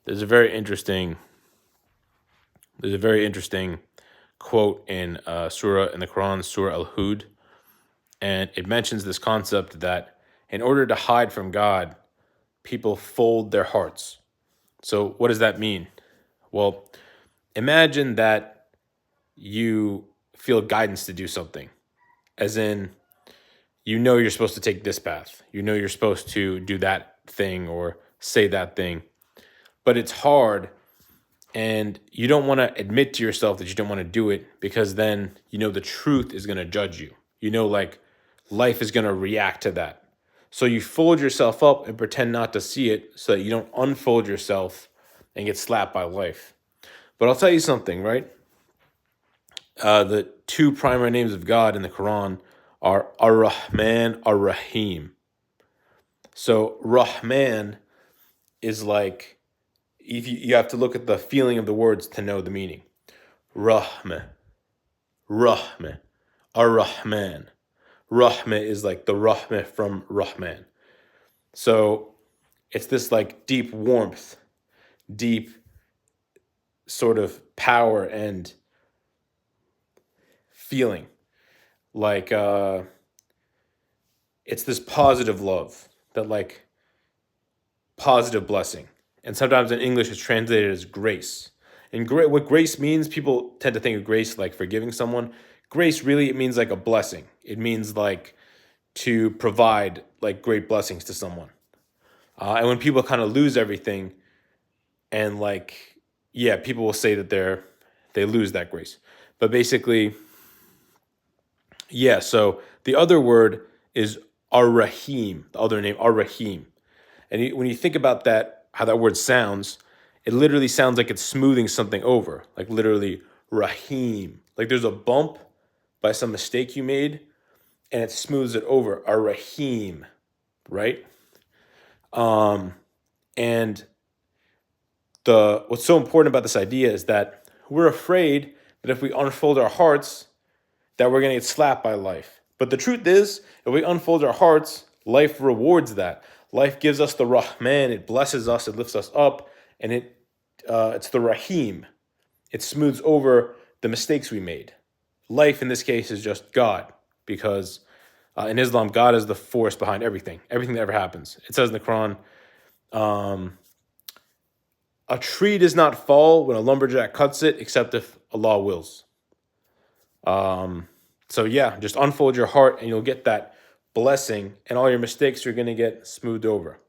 There's a very interesting there's a very interesting quote in surah in the Quran, Surah Al-Hud, and it mentions this concept that in order to hide from God, people fold their hearts. So what does that mean? Well, imagine that you feel guidance to do something, as in you're supposed to take this path. You're supposed to do that thing or say that thing, but it's hard and you don't want to admit to yourself that you don't want to do it because then the truth is going to judge you. Like life is going to react to that. So you fold yourself up and pretend not to see it so that you don't unfold yourself and get slapped by life. But I'll tell you something, right? The two primary names of God in the Quran are Ar-Rahman, Ar-Rahim. So Rahman is like, if you have to look at the feeling of the words to know the meaning. Rahmah, Rahmah, Ar-Rahman. Rahmah is like the Rahmah from Rahman. So it's this like deep warmth, deep sort of power and feeling. Like it's this positive love, that like positive blessing. And sometimes in English it's translated as grace. And what grace means, people tend to think of grace like forgiving someone. Grace really, it means like a blessing. It means like to provide like great blessings to someone. And when people kind of lose everything, and like, yeah, people will say that they lose that grace. But basically, yeah. So the other word is Ar-Rahim, the other name Ar-Rahim. And when you think about that, how that word sounds, it literally sounds like it's smoothing something over, like literally Rahim. Like there's a bump by some mistake you made, and it smooths it over. Ar-Rahim, right? And the what's so important about this idea is that we're afraid that if we unfold our hearts, that we're gonna get slapped by life. But the truth is, if we unfold our hearts, life rewards that. Life gives us the Rahman, it blesses us, it lifts us up, and it's the Rahim. It smooths over the mistakes we made. Life in this case is just God, because in Islam, God is the force behind everything that ever happens. It says in the Quran, a tree does not fall when a lumberjack cuts it, except if Allah wills. So yeah, just unfold your heart and you'll get that blessing, and all your mistakes are going to get smoothed over.